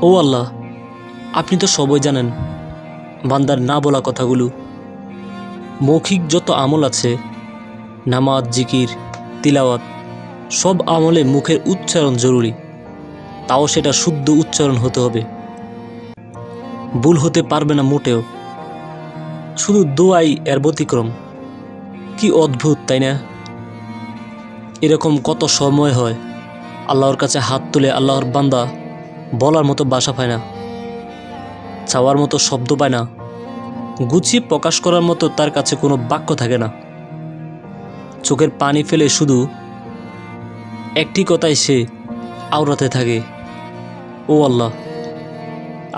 ও আল্লাহ, আপনি তো সবই জানেন। বান্দার না বলা কথাগুলো, মৌখিক যত আমল আছে, নামাজ, জিকির, তিলাওয়াত, সব আমলে মুখের উচ্চারণ জরুরি। তাও সেটা শুদ্ধ উচ্চারণ হতে হবে, ভুল হতে পারবে না মোটেও। শুধু দোয়াই এর ব্যতিক্রম। কি অদ্ভুত, তাই না? এরকম কত সময় হয় আল্লাহর কাছে হাত তুলে আল্লাহর বান্দা বলার মতো ভাষা পায় না, চাওয়ার মতো শব্দ পায় না, গুছিয়ে প্রকাশ করার মতো তার কাছে কোনো বাক্য থাকে না। চোখের পানি ফেলে শুধু একটি কথাই সে আওড়াতে থাকে, ও আল্লাহ,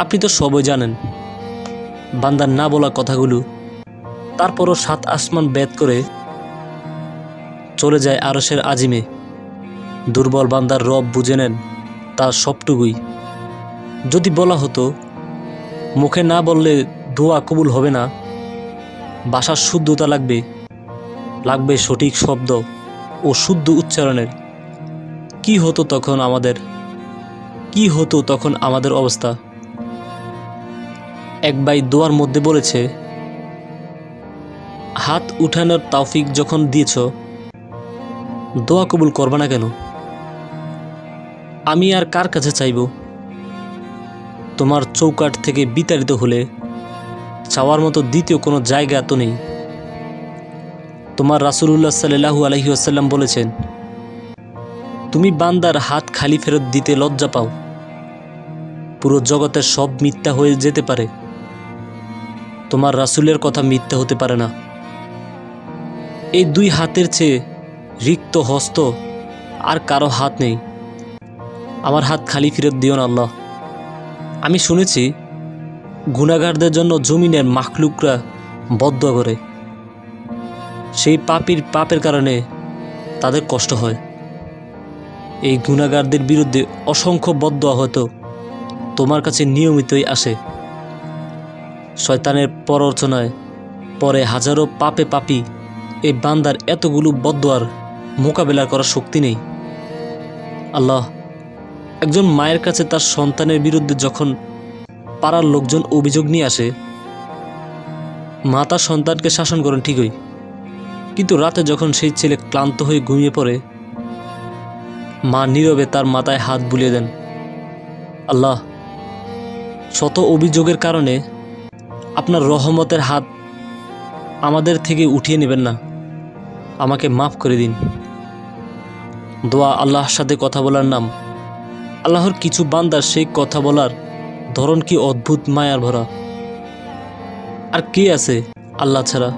আপনি তো সবই জানেন। বান্দার না বলা কথাগুলো তারপরও 7 আসমান ভেদ করে চলে যায় আরশের আজিমে। দুর্বল বান্দার রব বুঝে নেন তার সবটুকুই। যদি বলা হতো মুখে না বললে দোয়া কবুল হবে না, ভাষার শুদ্ধতা লাগবে, লাগবে সঠিক শব্দ ও শুদ্ধ উচ্চারণের, কি হতো তখন আমাদের অবস্থা? এক ভাই দোয়ার মধ্যে বলেছে, হাত উঠানোর তৌফিক যখন দিয়েছ, দোয়া কবুল করবে না কেন? আমি আর কার কাছে চাইব? তোমার চৌকাঠ থেকে বিতাড়িত হলে চাওয়ার মতো দ্বিতীয় কোনো জায়গা তো নেই। তোমার রাসূলুল্লাহ সাল্লাল্লাহু আলাইহি ওয়াসাল্লাম বলেছেন, তুমি বান্দার হাত খালি ফেরত দিতে লজ্জা পাও। পুরো জগতের সব মিথ্যা হয়ে যেতে পারে, তোমার রাসূলের কথা মিথ্যা হতে পারে না। এই 2 হাতের চেয়ে রিক্ত হস্ত আর কারো হাত নেই। আমার হাত খালি ফেরত দিও না আল্লাহ। আমি শুনেছি গুনাহগারদের জন্য জমিনের মাখলুকরা বদদোয়া করে। সেই পাপের কারণে তাদের কষ্ট হয়। এই গুনাহগারদের বিরুদ্ধে অসংখ্য বদদোয়া হয়তো তোমার কাছে নিয়মিতই আসে। শয়তানের প্ররোচনায় পরে হাজারো পাপী এই বান্দার এতগুলো বদদোয়ার মোকাবেলা করার শক্তি নেই। আল্লাহ, একজন মায়ের কাছে তার সন্তানের বিরুদ্ধে যখন পাড়ার লোকজন অভিযোগ নিয়ে আসে, মা তার সন্তানকে শাসন করেন ঠিকই, কিন্তু রাতে যখন সেই ছেলে ক্লান্ত হয়ে ঘুমিয়ে পড়ে, মা নীরবে তার মাথায় হাত বুলিয়ে দেন। আল্লাহ, শত অভিযোগের কারণে আপনার রহমতের হাত আমাদের থেকে উঠিয়ে নেবেন না, আমাকে মাফ করে দিন। দোয়া আল্লাহর সাথে কথা বলার নাম। আল্লাহর কিছু বান্দার সেই কথা বলার ধরন কি অদ্ভুত, মায়ার ভরা। আর কে আছে আল্লাহ ছাড়া?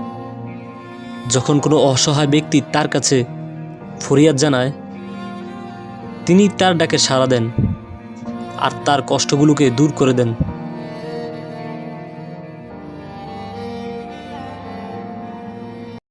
যখন কোনো অসহায় ব্যক্তি তার কাছে ফরিয়াদ জানায়, তিনি তার ডাকে সাড়া দেন আর তার কষ্টগুলোকে দূর করে দেন।